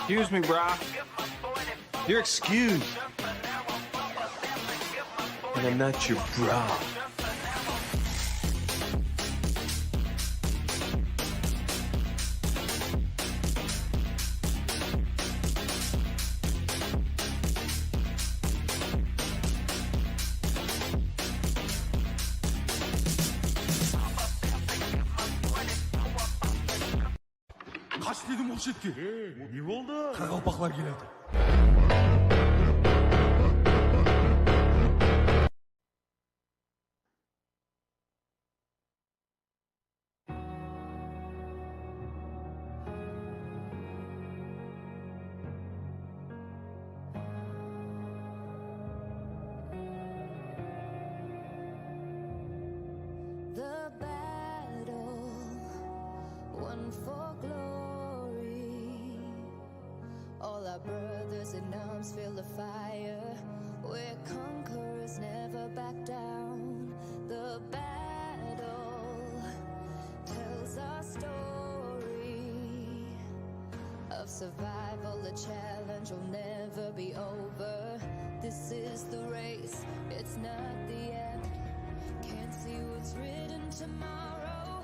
Excuse me, brah. You're excused. And I'm not your bra. Kaç dedim o şetki. Ne oldu? Karalpaklar geledi. The battle won for glory. All our brothers in arms feel the fire. We're conquerors, never back down. The battle tells our story of survival. The challenge will never be over. This is the race, it's not the end. Can't see what's written tomorrow.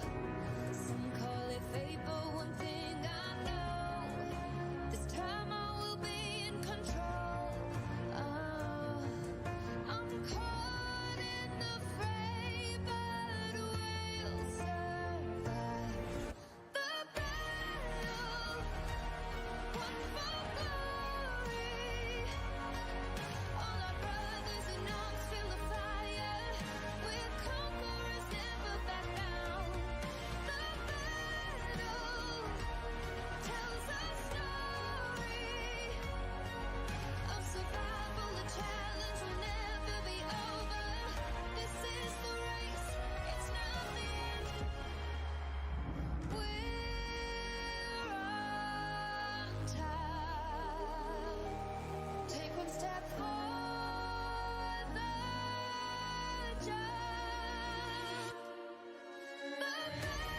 Some call it fate, but one thing I know, this time I will be in control. I'm caught in the fray, but we'll survive. The battle won for glory. All our brothers in arms feel the fire. We're conquerors, never back down. The battle tells our story of survival. The challenge will never be over. This is the race, it's not the end. We're on time. Take one step for the jump. The battle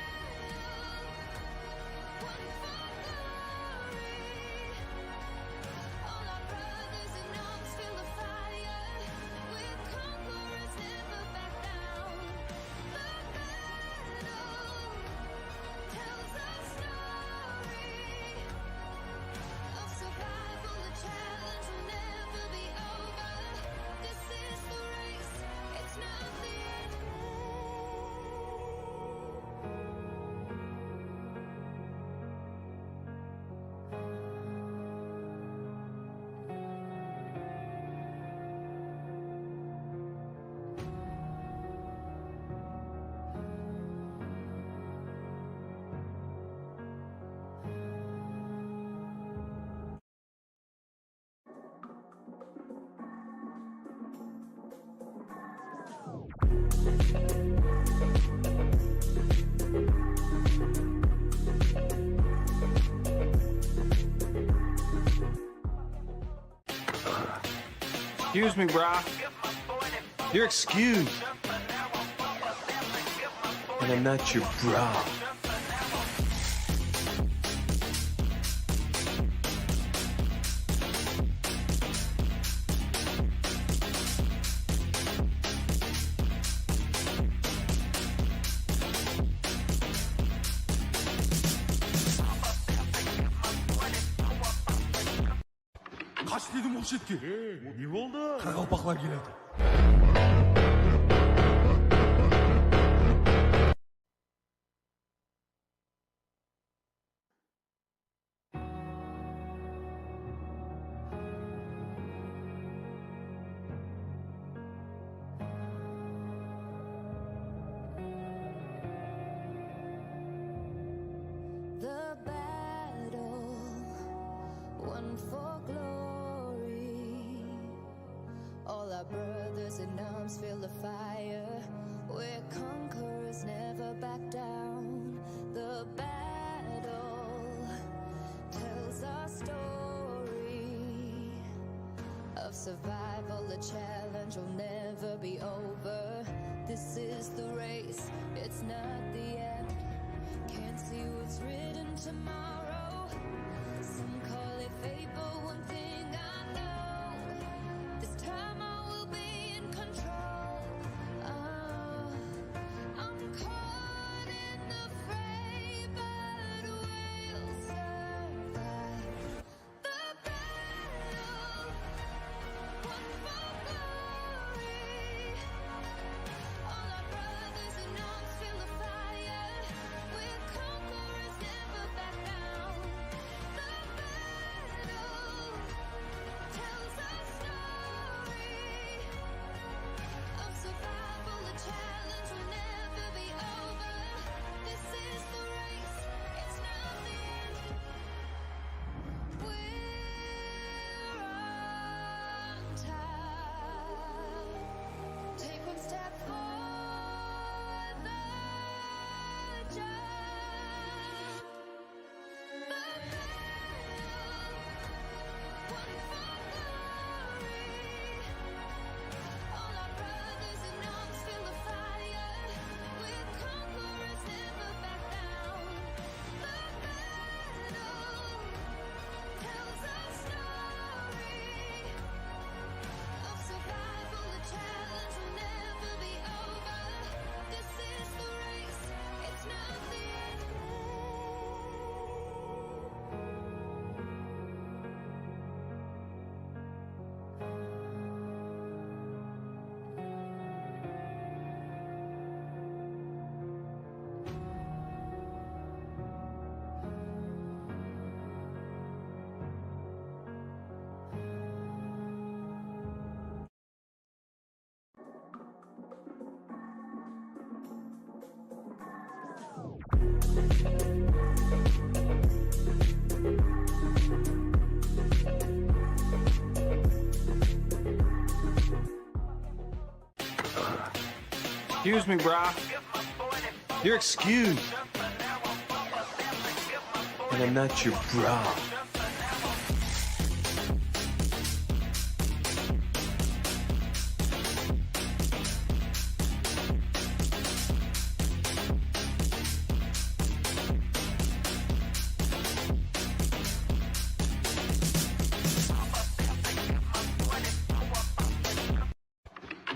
won for glory. All our brothers in arms feel the fire. We're conquerors, never back down. The battle tells our story of survival. The challenge will never be over. This is the race, it's not the end. Excuse me, brah. You're excused. And I'm not your bra. Kaç dedim o şetki. Ne oldu? Karalpaklar geledi. The battle won for glory. All our brothers in arms feel the fire. We're conquerors, never back down. The battle tells our story of survival. The challenge will never be over. This is the race, it's not the end. Can't see what's written tomorrow. Some call it Excuse me, brah. You're excused. And I'm not your bra.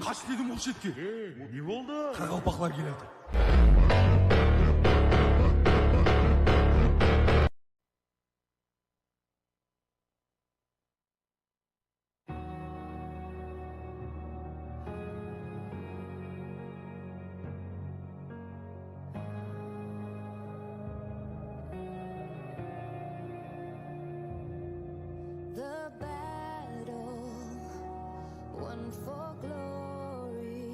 Kaç dedim o şetke. Ne oldu? Karagapaklar geldi. The battle won for glory.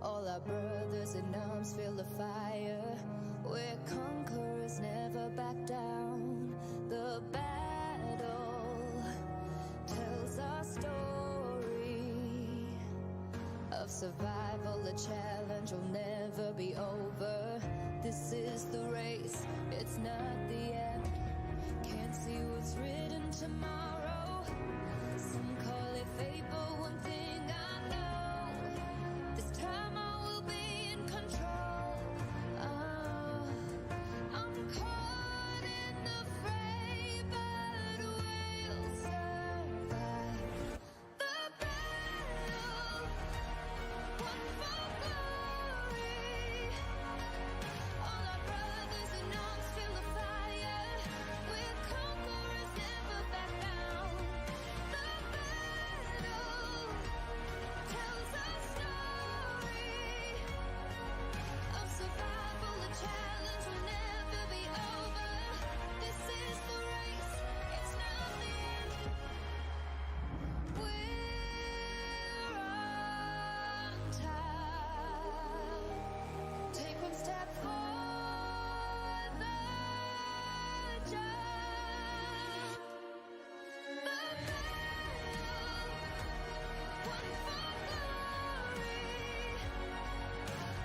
All our brothers in arms feel the fire. We're conquerors, never back down. The battle tells our story of survival, a challenge will never be over. This is the race, it's not the end. Can't see what's written tomorrow. Some call it fate, but one thing I know, this time I will be in control. I'm caught in the fray, but we'll survive. The battle won for glory. All our brothers in arms feel the fire. We're conquerors, never back down. The battle tells our story of survival, a challenge will never be over. This is the race, it's not the end. We're on time. Take one step for the jump. The battle won for glory.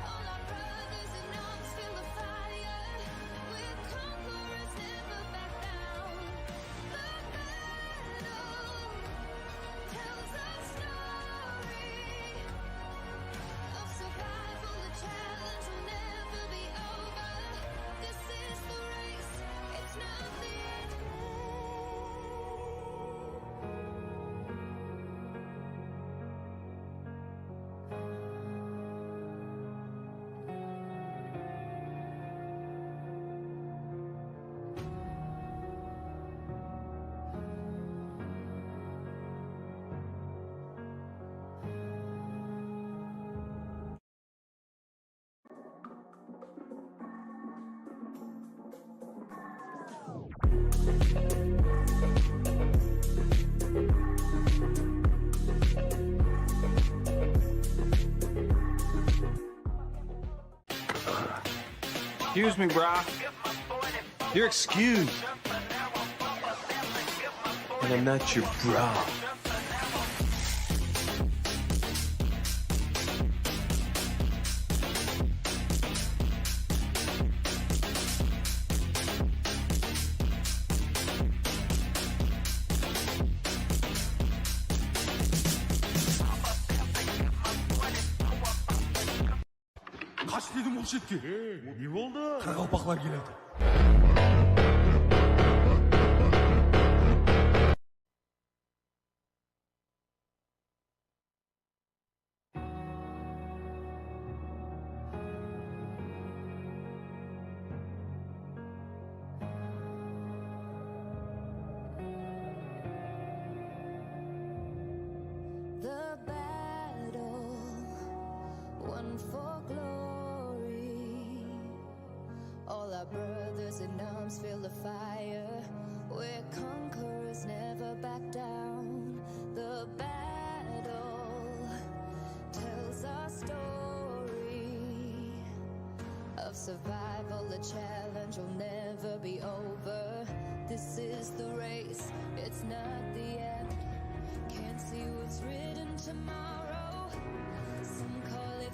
All our brothers in arms feel the fire. We're conquerors, never back down. The battle tells our story of survival, a challenge will never be over. This is the race, it's not the end. Excuse me, brah. You're excused. And I'm not your bra. Kaç dedim o şetke. Ne oldu? Karagapaklar geldi. The battle won for glory. All our brothers in arms feel the fire. We're conquerors, never back down. The battle tells our story of survival, a challenge will never be over. This is the race, it's not the end. Can't see what's written tomorrow. Some call it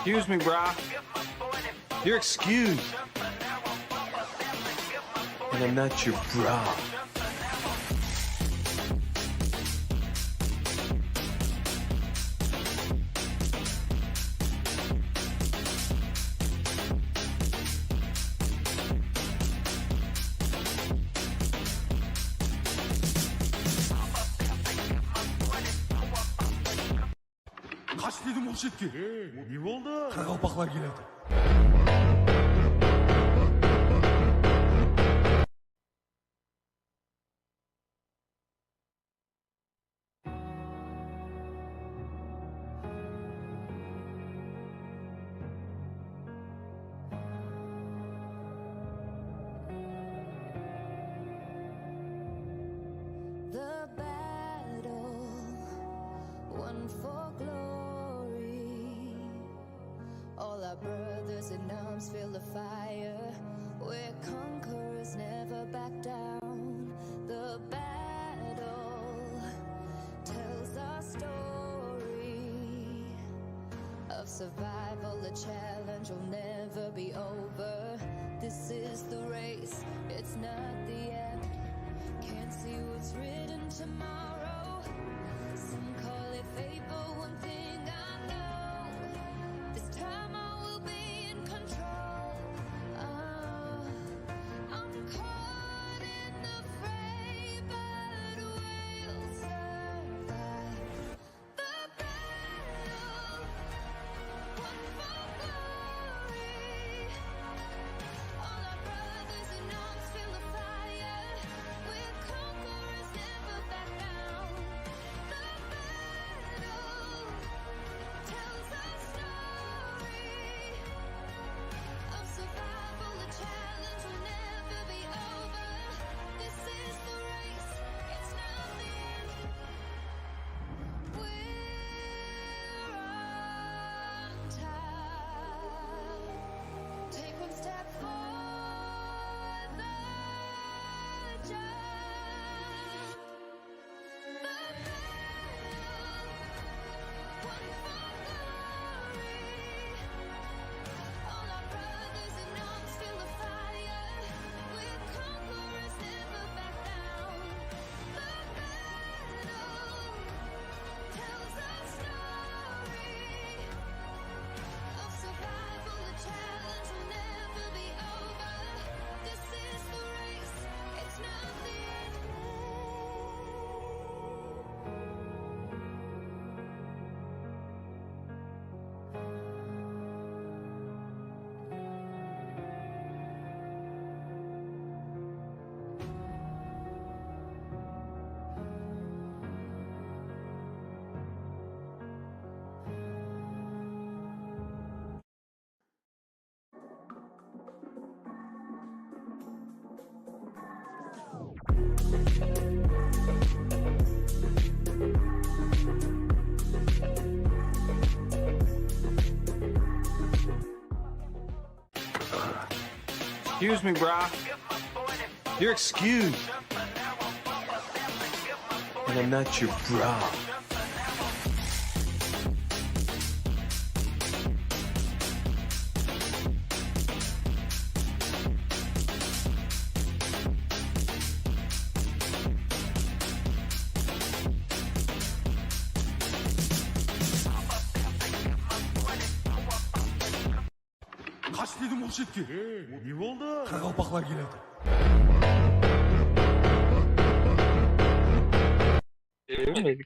Excuse me, brah. You're excused. And I'm not your bra. Kaç dedim o şetki. Ne oldu? Karagapaklar geledi. The battle won for glory. All our brothers in arms feel the fire. We're conquerors, never back down. The battle tells our story of survival, a challenge will never be over. This is the race, it's not the end. Can't see what's written tomorrow. Some call it fate, but one thing I know, this time I will be in control. I'm caught in the fray, but we'll survive. The battle won for glory. All our brothers in arms feel the fire. We're conquerors, never back down. The battle tells our story of survival, a challenge will never be over. This is the race, it's not the end. We're on time. Take one step for the jump. The battle won for glory. All our brothers in arms feel the fire. We're conquerors, never back down. The battle tells our story of survival, a challenge will never be over. This is the race, it's not the end. Excuse me, brah. You're excused. And I'm not your bra. Kaç dedim o şetki. Ne oldu? Karagapaklar geledi. Evet.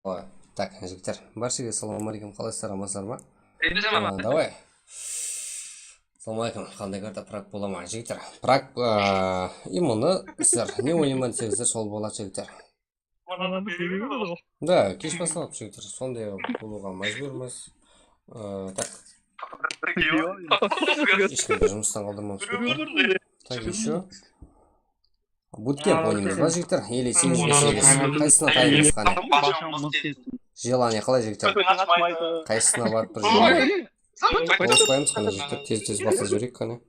Ой, так, жігіттер, баршаға ассалаумағалейкум, қалайсыздар, амансыздар ма? Давай. Ассалаумағалейкум, қандай карта прак бола ма, жігіттер? Прак именно сіздер не ойнаймын десеңіздер, сол болады, жігіттер. Да, кеш басталып, жігіттер, сондай болуға мәжбүрміз. Так, ешкімді жұмыстан қалдырмамыз көп. Так, еще. Буткемп ойнаймыз ба, жігіттер? Или 8-8. Қайсысына тайымыз қане? Желание қалай, жігіттер? Қайсысына барып бір желание? Қойыспаймыз қане, жігіттер? Тез-тез баса жіберейік қане?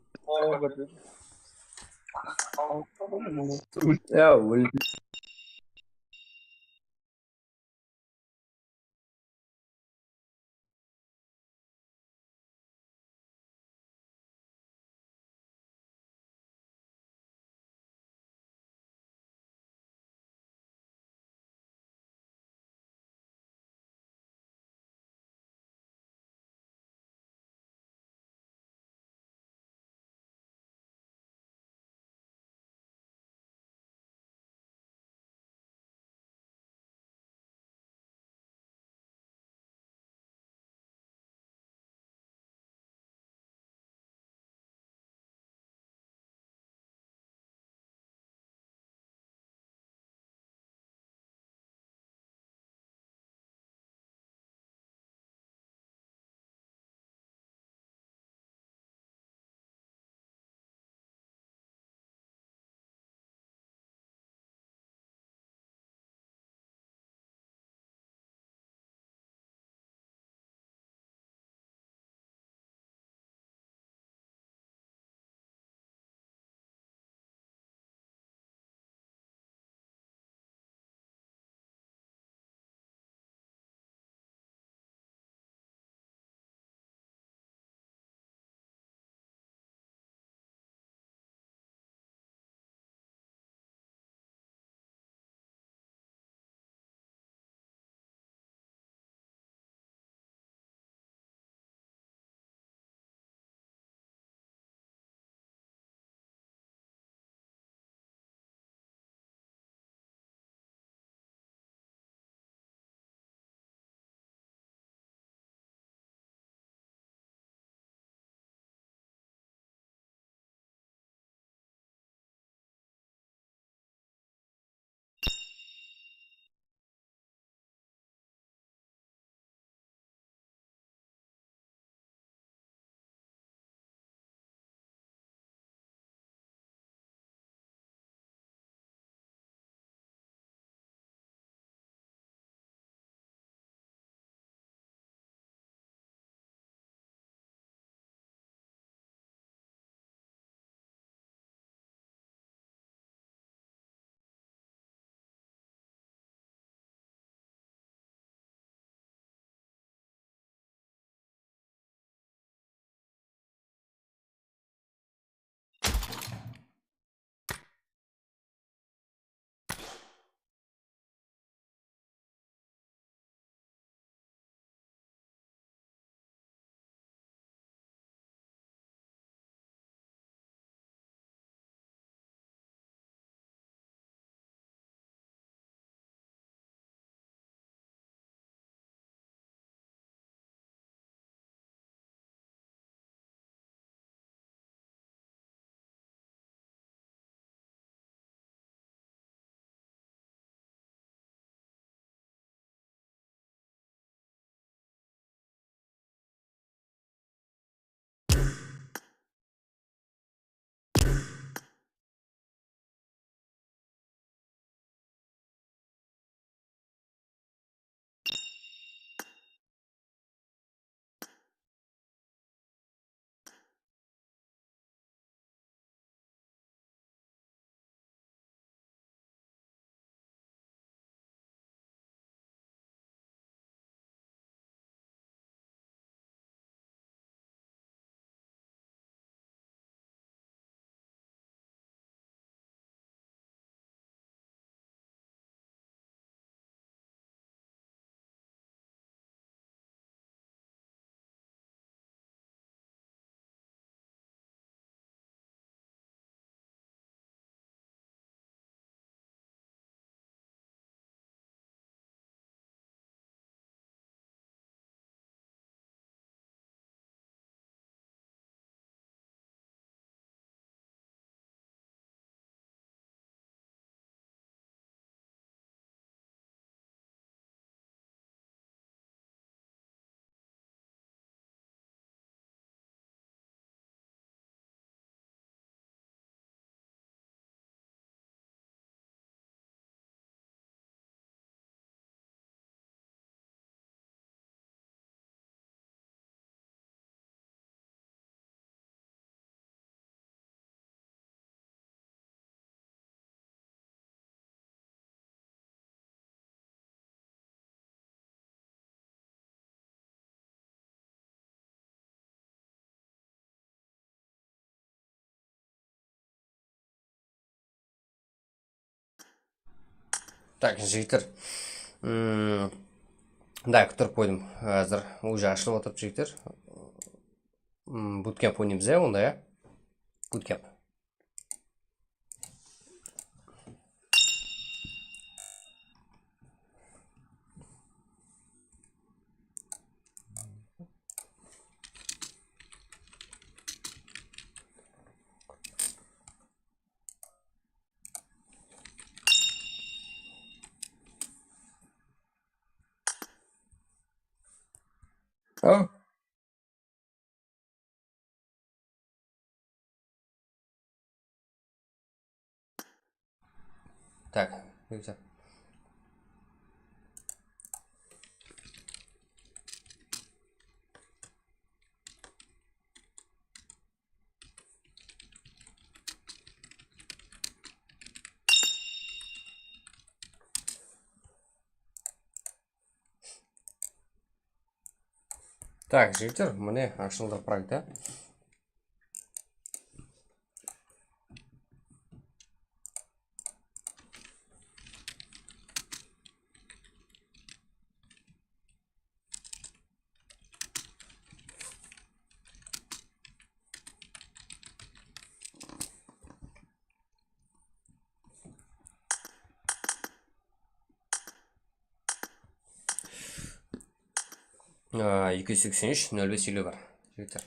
Так, жігіттер. Да, күтіріп қойдым. Әзір уже ашылып отырып жігіттер. Буткемп ойнаймыз, онда, я? Буткемп. Так, жігіттер. Так, жігіттер, міне ашылды проект, ja? 283 05 елу бар, жігіттер.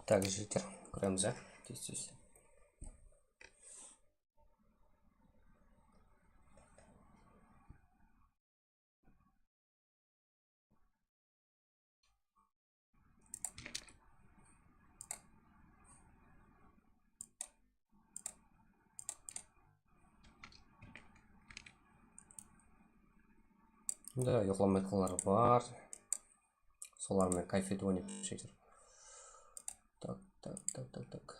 Так, жігіттер, көреміз, тез-тез. Да, ұйқыламайтқылар бар. Солармен кайф етіп ойнап жігіттер. Так.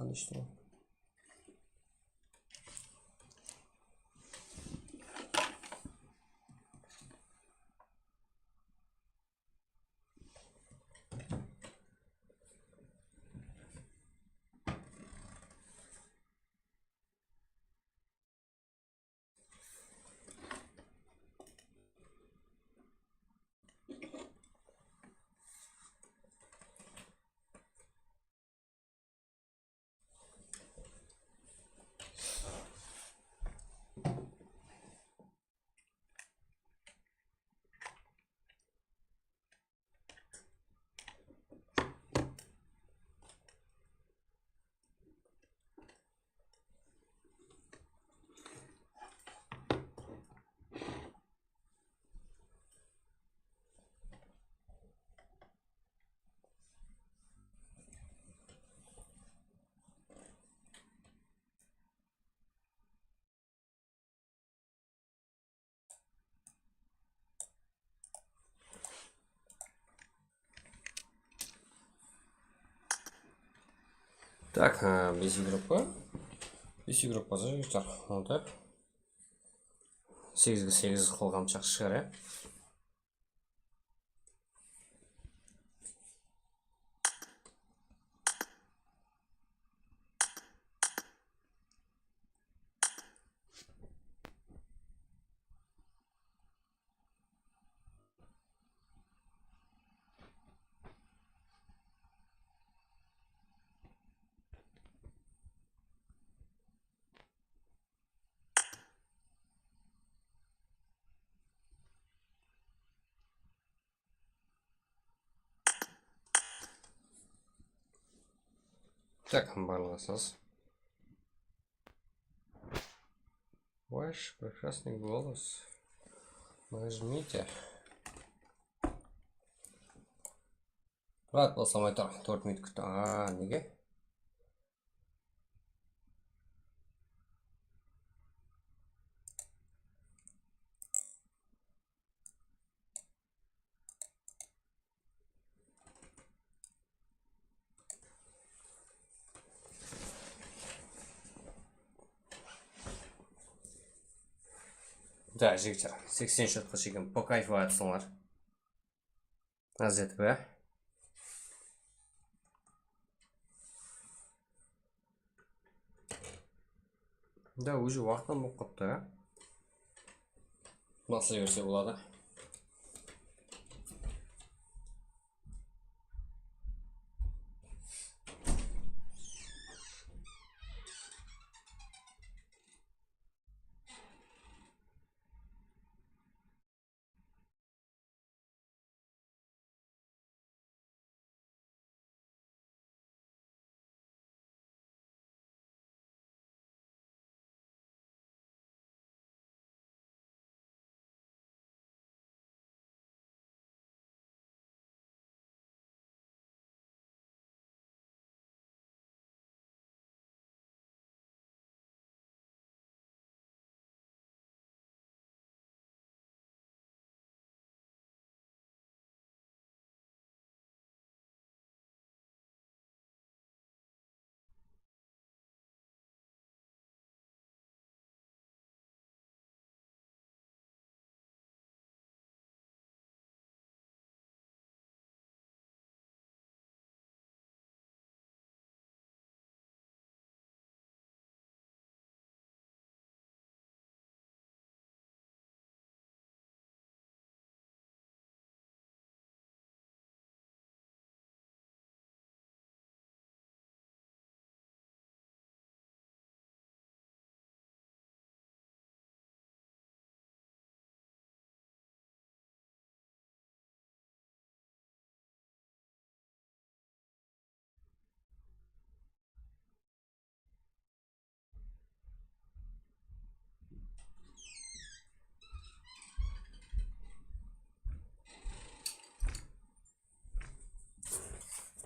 қандай ештеңе. Так, бесик группа. Бесик группа жігіттер. Онтап. 8-ге 8 қылғам жақсы шығар, ә? Так, барлығы саз. Ваш прекрасный голос. Нажмите. Рад болсам айтар, 4 минут күтті. Неге? Да, жігіттер, 80 шотқа шекем по кайфу айтсыңлар. Аз етіп, ә? Да, уже уақыттан болып қапты, ә? Басылай берсе болады.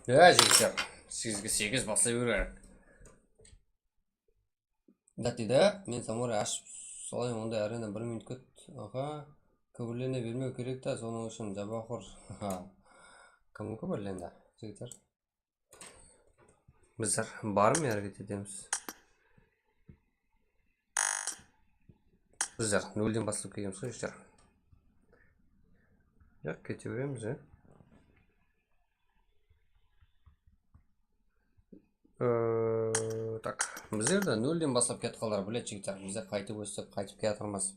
Да, жігіттер, 8-ге 8 басылай беру керек. Дәтті, мен самурай ашып солай ондай арена 1 минут күт. Көбірлене бермеу керек та, соның үшін жабақұр. Кім көбірленді, жігіттер? Біздер барым әрекет етеміз. Біздер 0-ден басылып келеміз, жігіттер. Яқ, кете береміз, ә? Так, біздерді 0-ден басылып кет қалдар, білет жігіттер, біздер қайтып өстіп, қайтып кет тұрмас.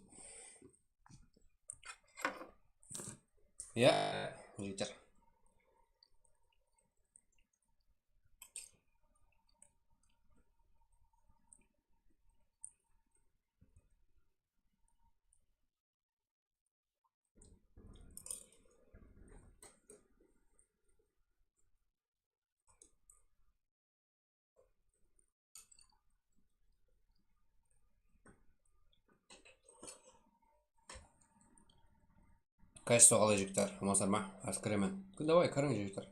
Жігіттер. Качество қалай жігіттер, амансар ма? Аз кіремен. Давай, кірің жігіттер.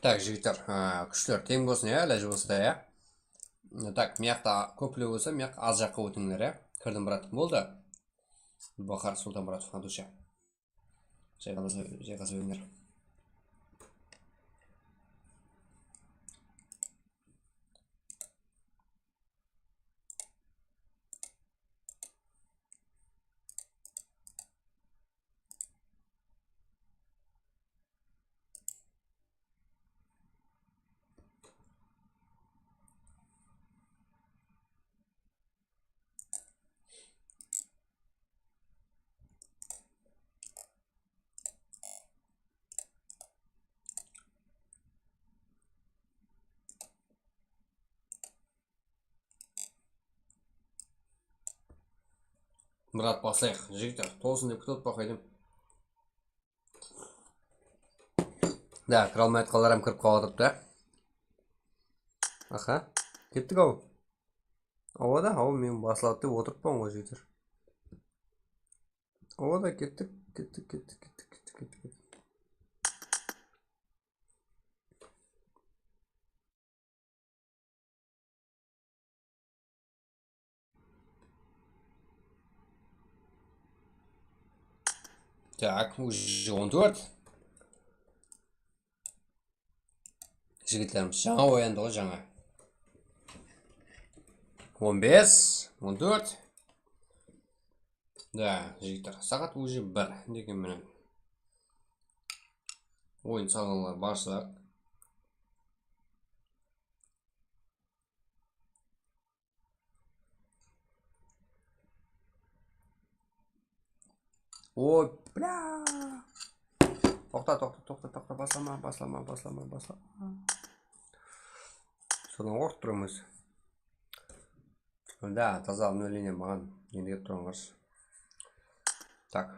Так, жігіттер, күштер тең болсын, иә, ләжі болса да, иә. Так, мияқта көпілі болса, мияқ аз жаққа өтіңдер, иә. Кірдім, брат, болды. Бахар Султанбаратов, на душе. Жайға сөйлеңдер. Брат, басайық, жігіттер, толсын деп күтіп бақайдым. Да, кіралмай атқаларым кіріп қаладып да. Аха, кеттік ау. Ауада, ау, мен басылады деп отырыппын ғой, жігіттер. Ауада, кеттік. Так, уже 14. Жігіттеріміз жаңа оянды ғой, жаңа. 15, 14. Да, жігіттер, сағат уже 1 деген менен. Ойын сауналар барсақ. Ой, бля. Тоқта, баслама. Содан орып тұрамыз. Да, таза обновление маған ендігіп тұрыңыз. Так.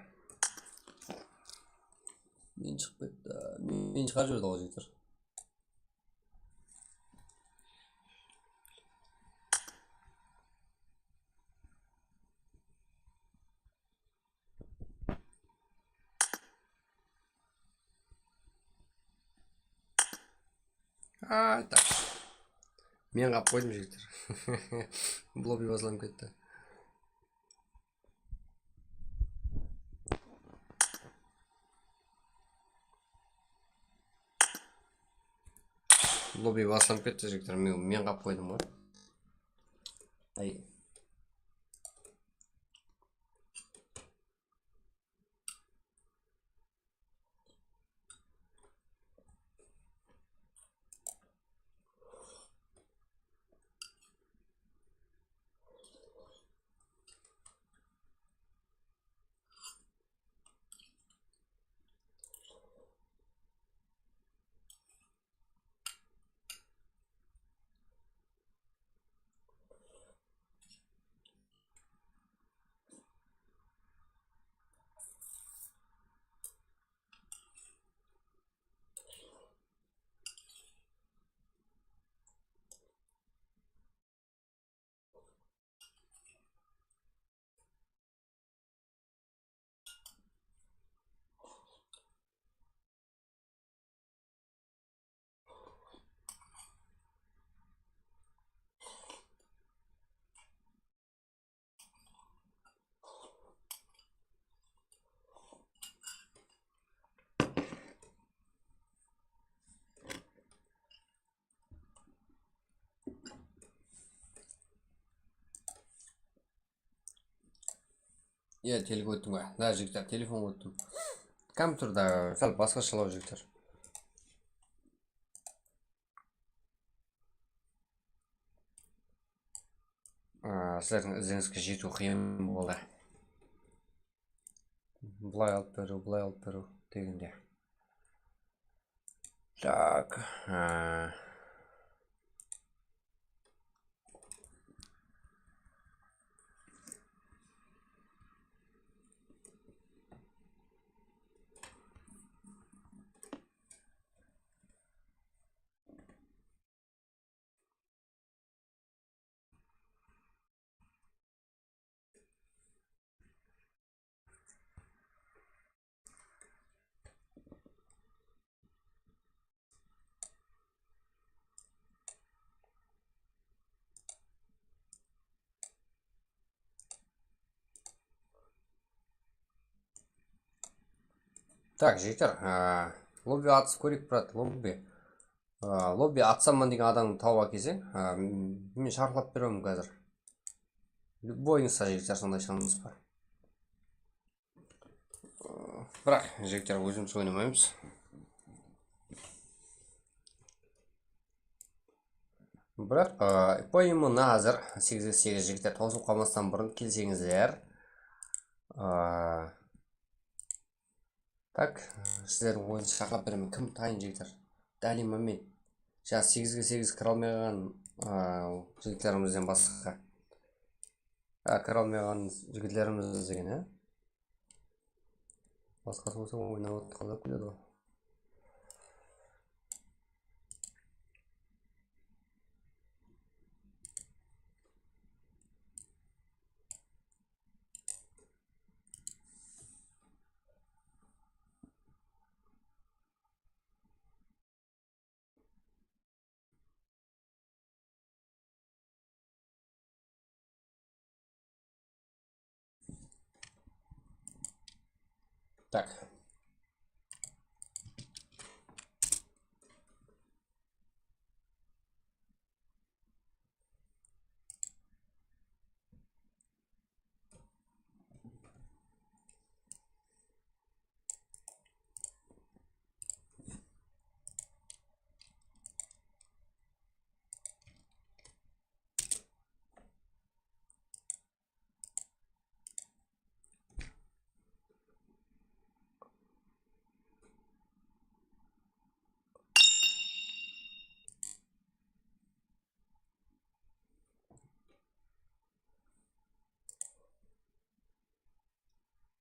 Мен шығып кетті. Мен шығар жүрді ғой, жігіттер. Так. Мен қап қойдым, жігіттер. Блоби басылам кетті. Блоби басылам кетті, жігіттер. Мен қап қойдым ғой. Ай. Иә, телефон өттім ғой. Да, жігіттер, телефон өттім. Компьютерда сәл басқашалау, жігіттер. Сіздердің ізденіске жету қиын болды. Бұлай алып беру дегенде. Так. Так, жігіттер, лобби атысып көрейік, брат, лобби. Лобби атсамын деген адамды тауып әкелсең, мен шарқылап беремін қазір. Любойыңызға жігіттер, сондай шанымыз бар. Бірақ, жігіттер, өзіміз ойнамаймыз. Бірақ, пойымына азыр 8-8 жігіттер тауысып қалмастан бұрын келсеңіздер. Так, сіздердің ойынды шақырып беремін. Кім тайын жігіттер? Дәл момент. Жаңа 8-8 кіре алмаған жігіттерімізден басқа. Кіре алмаған жігітлеріміз деген, басқасы болса ойнап қалып келеді ғой. Так.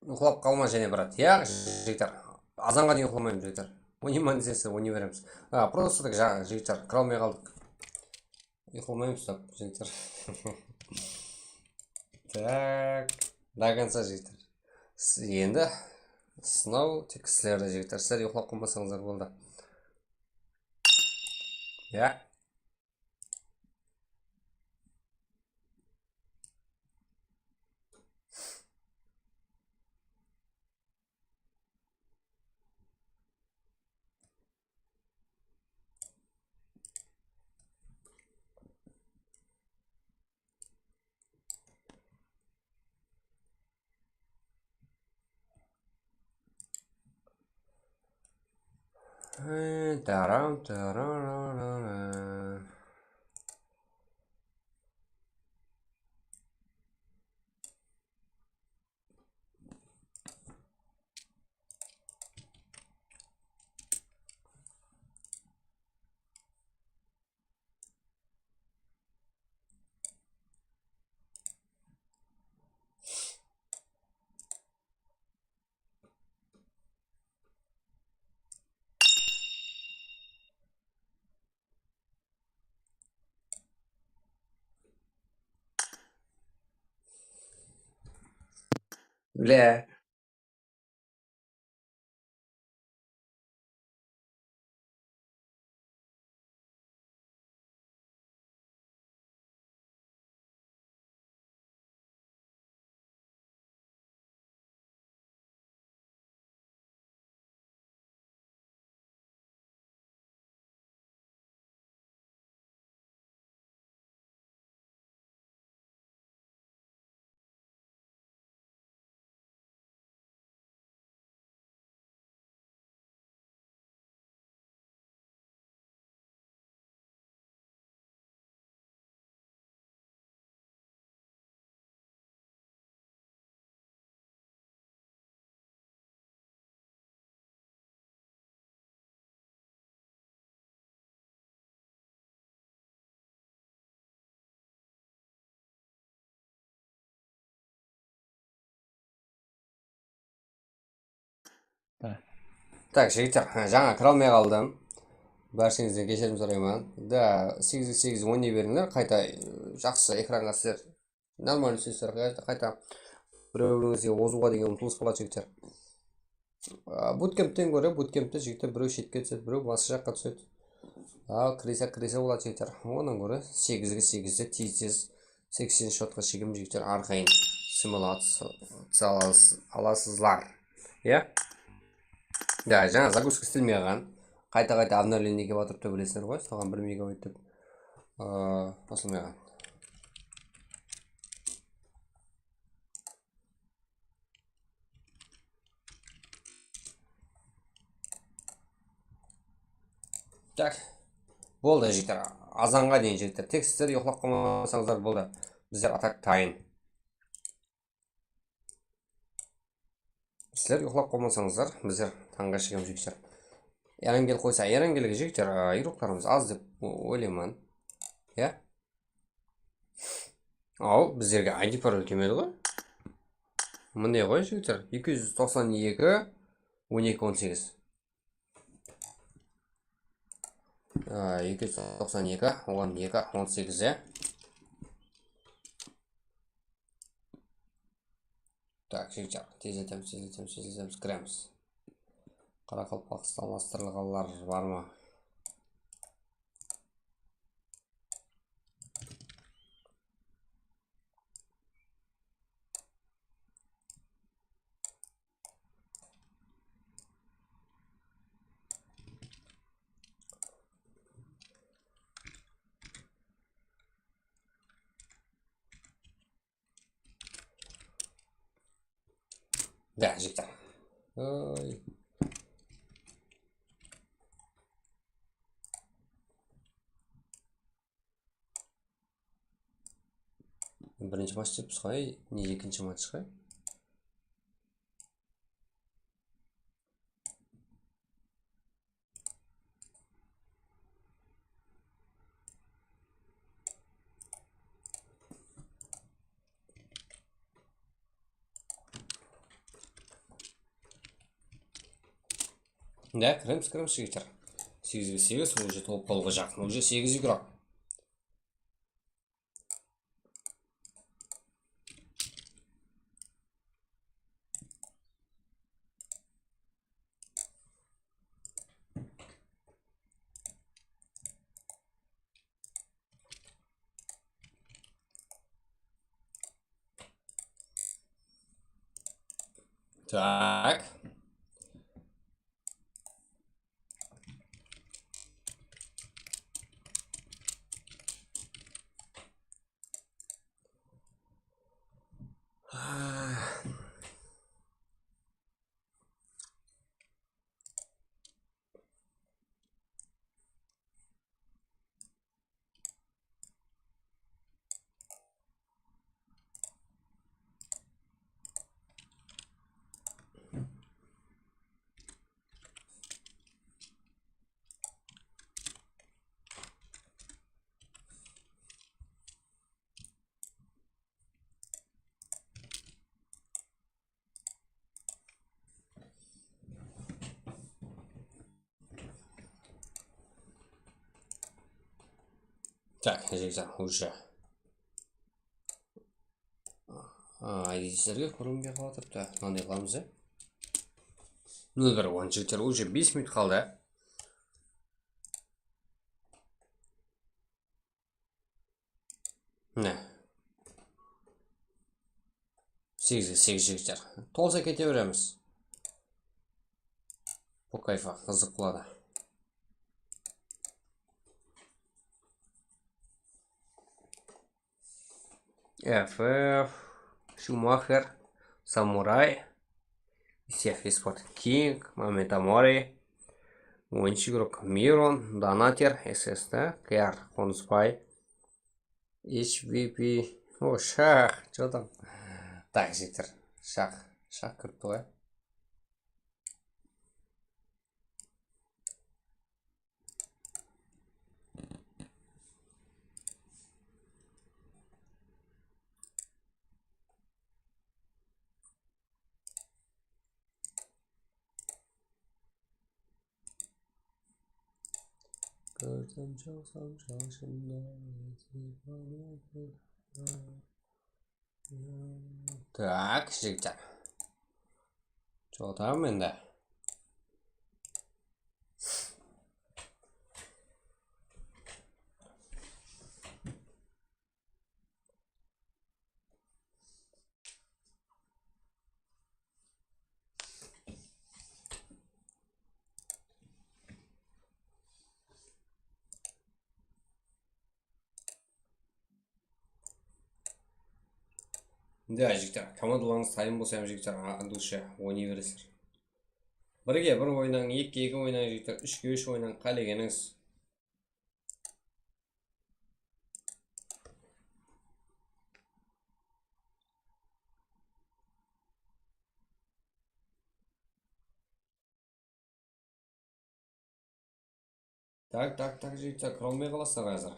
Ұйқылап қалма және брат. Жігіттер, азанға дейін ұйқыламаймын жігіттер. Ойнаймын десеңіздер ойнай береміз. Просто так жаңа жігіттер, кіре алмай қалдық. Ұйқыламаймыз так жігіттер. Так, до конца жігіттер. Енді сынау тек сіздерді жігіттер. Сіздер ұйқылап қалмасаңыздар болды. Тарам. Бля. Так, жігіттер, жаңа кіре алмай қалдым. Бәріңізден кешірім сұраймын. Да, 8-8 ойнай беріңдер, қайта жақсы экранға сіздер нормально сөздер қайта біреуіңізге озуға деген ұмтылыс болады жігіттер. Буткемптен гөрі буткемпте жігіттер біреу шетке түседі, біреу басы жаққа түседі. Кіресе болады жігіттер. Онан гөрі 8-8-де тез 80 шотқа шегім жігіттер арқайын симуляция аласызлар. Да, жаңа загрузка істелмей қалған. Қайта обновление келіп отырып та білесіздер ғой, соған 1 мегабайт деп қосылмай қалған. Так, болды жігіттер. Азанға дейін жігіттер. Тек сіздер ұйықтап қалмасаңыздар болды. Біздер атак тайын. Сіздер ұйықтап қалмасаңыздар, біздер таңға шығамыз жігіттер. Ерангел қойса, ерангелге жігіттер, игроктарымыз аз деп ойлаймын. Я? Ау, біздерге ID пароль келмеді ғой? Міне ғой жігіттер, 292 1218. 292 12 18, ya. Так, жігіттер, тездетеміз, кіреміз. Қарақалпақстан ластырылғалар бар ма? Да, жігіттер. Ой. Бірінші матч деппіз ғой, не екінші матч ғой? Да, кіреміз жігіттер. 8-ге 8, уже толып қалуға жақын, уже 8 игрок. Так. Так, жігіттер, уже. Айдесіздерге көрінбей қалатып, да, мынандай қыламыз, ә? 0-1 жігіттер, уже 5 минут қалды, ә? Не. 8-ге 8 жігіттер. Толса кете береміз. По кайфа, қызық болады. FF, Шумахер, Самурай, Сеф Спорт Кинг, Маментамори, ойыншы игрок Мирон, Донатер, ССТ, КР, Конспай, HVP, о, шах, что там? Так, жігіттер, шах кіріпті ғой. Так, жігіттер. Жолдам енді. Да, жігіттер, командаларыңыз дайын болса жігіттер, от души ойнай бересіздер. 1-ге 1 ойнang, 2-ге 2 ойнang жігіттер, 3-ге 3 ойнang, қалегеніңіз. Так, жігіттер, кіре қаласыздар қазір.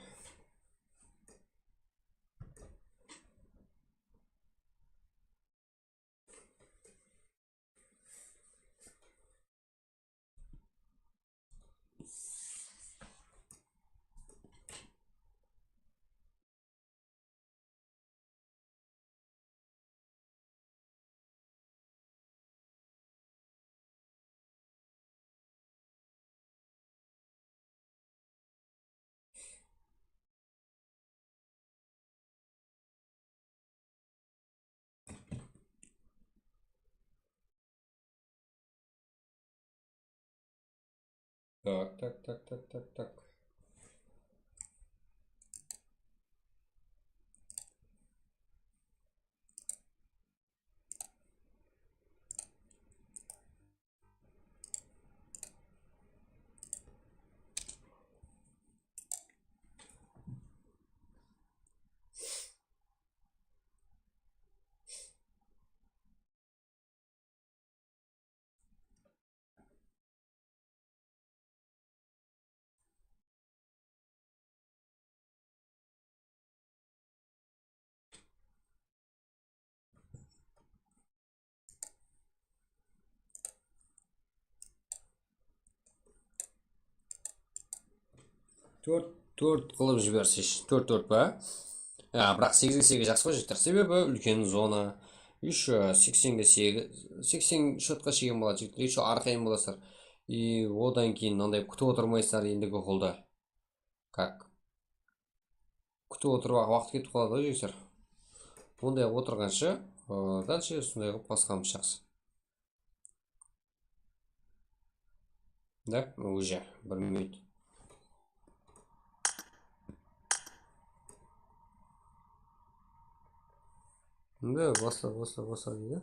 Так. Төрт қылып жіберсеш, 4 ба? Бірақ 8-ге 8 жақсы ғой жігіттер. Себебі үлкен зона. Еще 80-ге 8, 80 шотқа шеген болады жігіттер. Еще арқайын боласыздар. И одан кейін мынандай күтіп отырмайсыздар ендігі қолда. Как? Күтіп отыруға уақыт кетіп қалады ғой жігіттер. Ондай отырғанша, дальше сондай қылып басқамыз жақсы. Да, уже 1 минут. Да, басла дейді.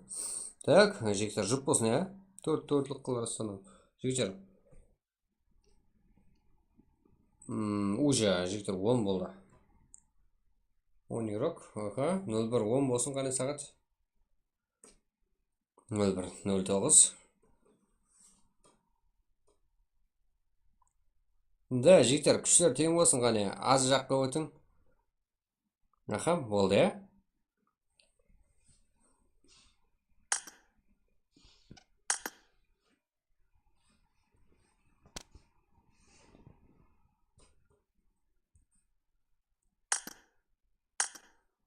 Так, жігіттер, жұп болсын, ә? 4-4-лік қылар астанам. Жігіттер. Уже, жігіттер, 10 болды. 10 игрок, 0-1-10 болсын қане сағат. 0-1-0-9. Да, жігіттер, күштер тең болсын қане, аз жаққа өтің. Болды, ә?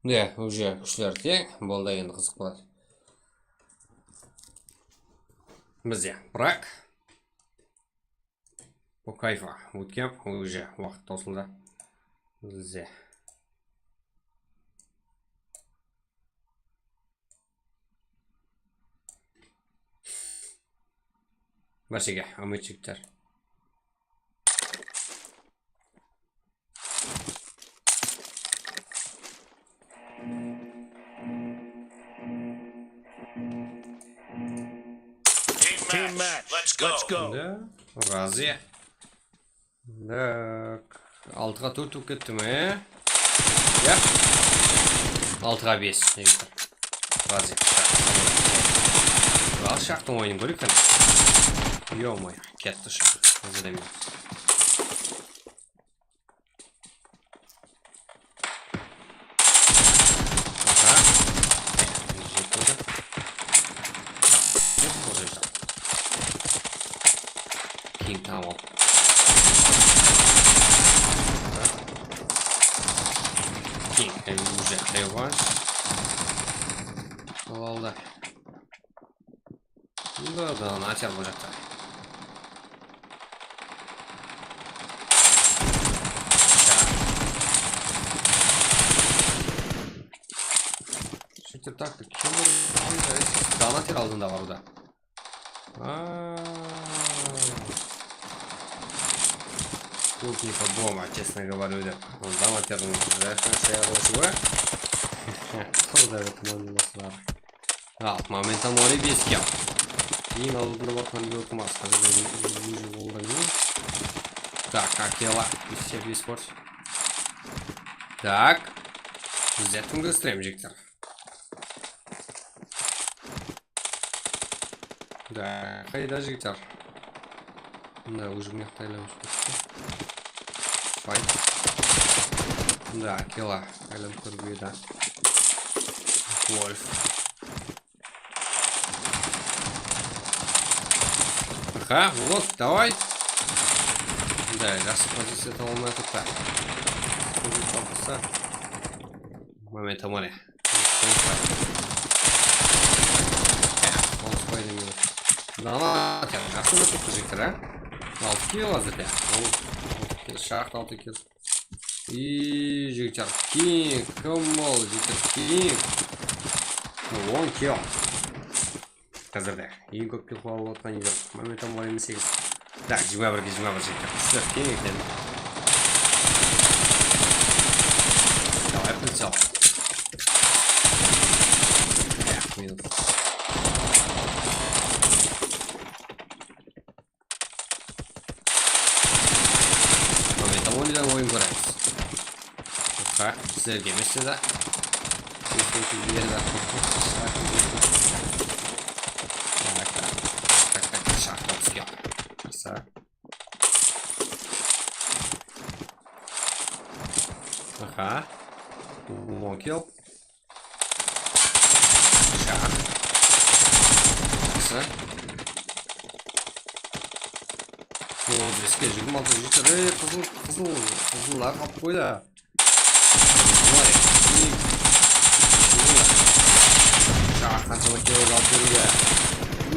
Да, уже күштер тең, болды енді қызық болады. Бізде бірақ по кайфа өткеп, уже уақыт таусылды. Бізде бәсеге, үмітшіктер. Team match. Let's go. Да, разы. Так, 6-ға 4 өп кетті ме? Я? 6-ға 5. Разы. Ал шақтың ойынын көрейік қана. Ё-мой, кетті шақ. Задамин. King Tower. King уже хайван. Oldu. Buradan açar olacaklar. Şükür taktık. Kim bu? Danatir aldığında var orada. Тут не по-бому, честно говорю, да. Он там отвернулся. Дальше я его Burada evet olması var. Alt momentum orayı bir eski yap. Yine aldığında bakan bir okumaz. Так, Акела. Все спорт. Так. Взятым быстрее, Виктор. Да, хайда, Виктор. Да, уже мне хтайлем. Файт. Да, Акела. Хайлем турбию, да. Вольф. Ага, вот, давай. Да, жақсы позицияда olmaya tuttu. Momentum oraya. Daha жақсы да tuttu Жектер, а? 6 kill hazır ya. 6 kill, şart 6 kill. И Жектер, King, come on, Жектер, King. 10 kill. Қазірде. Ең көп kill алып отқан егер. Momentum oraya 8. Так, 21 Жектер. Все, King екен. Давай прицел. Минус. Моментом он ойын көреміз. Ха, сіздерге емес сізді. Так, шақта түскен. Қаса. Ага. Локил. Шах. Қаса. О, беске жүгім алды жүйтір. Қызыллар қап қойда. Шах, қаншама келіп алып беруге.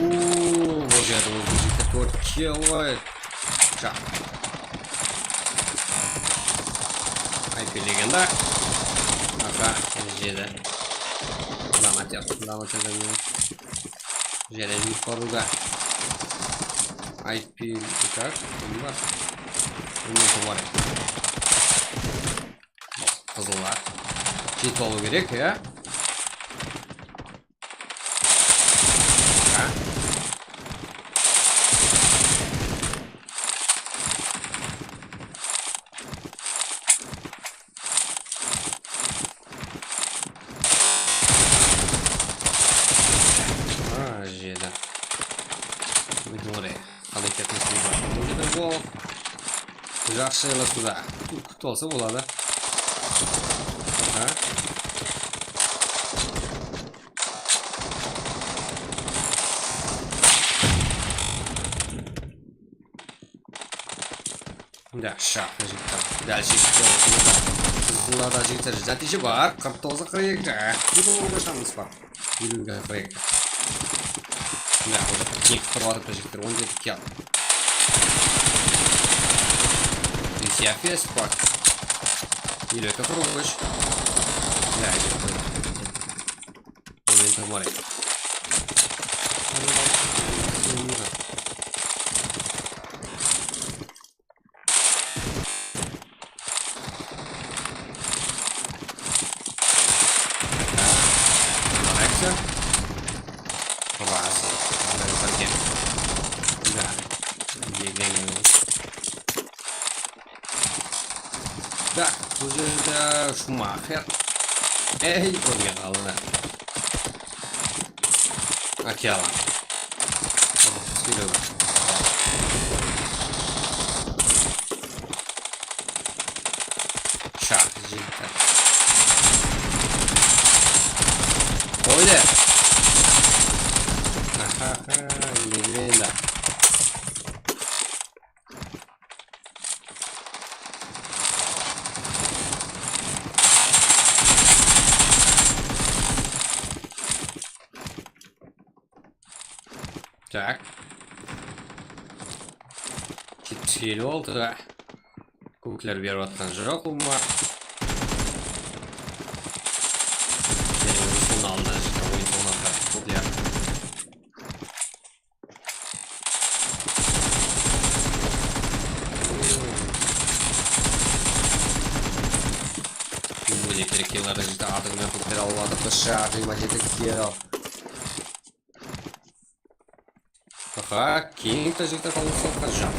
Ооо, бұл жерді өзі жүйтір 4 келіп. Шах. Айпелеген да. Аха, жеді. Даматер жерені қоруға. IP как? Бар. Momentum бар. Қызыллар. Жет болу керек, я? Жеді. Орай. Қалай кетмесін бар. Бұл жеді бол. Жақсы елі суда. Күтті олса болады. Да, шах, жігіттер. Дальше қызыллада жігіттер нәтиже бар. 49-42. Елуге шанс бар. Елуге 42. Да, уже ник тұрватып жігіттер. 17 кел. Третья фест пак. Елуге 43. Да, жігіттер. Моментум орай. Так, бұл жерде Шумахер. Эй, көрген қалды. Акела. Сөйлеу. Шақ, жігіттер. Ойде. Аха-ха, елегірейді. Так. Кеткелі oldu. Көкілер беріп атқан жоқ ұлма. Соның алдына жігіттер ойын соңына қарап көкілер. Буде керек келер жігіттер атығымен көтер алып атып шақ 27 келі. Аха, кейін та жігіттер қалғысылыққа жақ.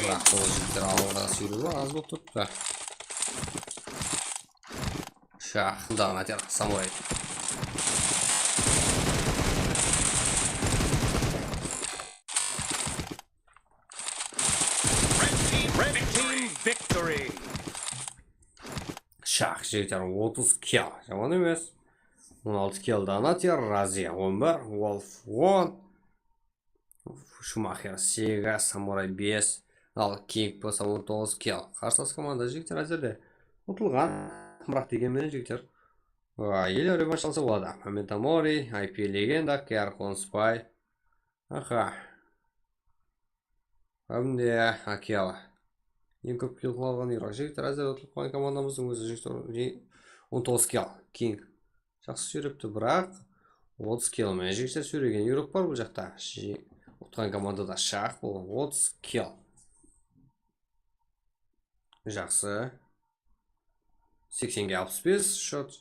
Бірақ сол жігіттер алуға сүйрегі аз болып тұтты. Шақ, дағына тер, самурай. Шақ, жігіттер 30 кел, жаман емес. 16 кел Донатер, Разия 11, Wolf 10, Шумахер 8, Самурай 5, ал Кинг болса 19 кел. Қарсылас команда жігіттер әзірде ұтылған. Бірақ дегенмен жігіттер ел реванш алса болады. Моментамори, IP Легенда, Керхон Спай. Аха. Әбінде Акела. Ең көп кел қалған Ирак жігіттер әзір ұтылып қалған командамыздың өзі жігіттер 19 кел. Кинг жақсы сүйрепті, бірақ 30 келмен жігіттер сүйреген Ирак бар бұл жақта. Ұтқан командада Шақ бұл 30 кел. Жақсы. 80-ге 65 шот.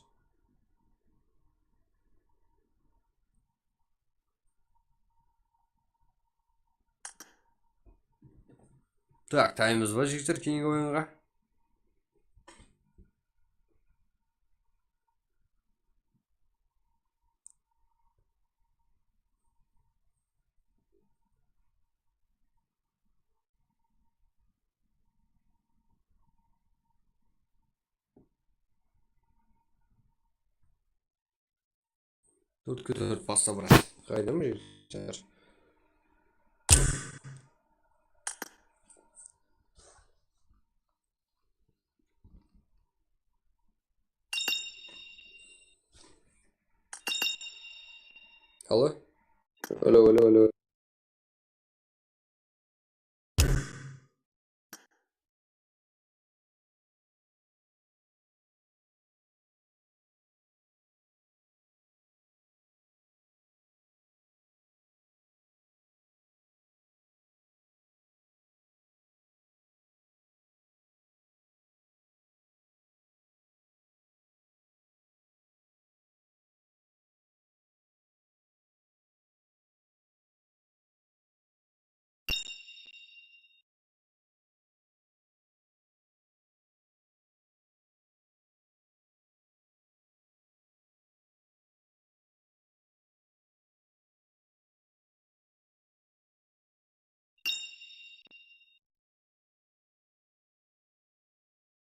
Так, таймыз ба жігіттер кейінгі ойынға? Төртке төрт баста брат. Қайда ма жігіттер? Алло? Алло.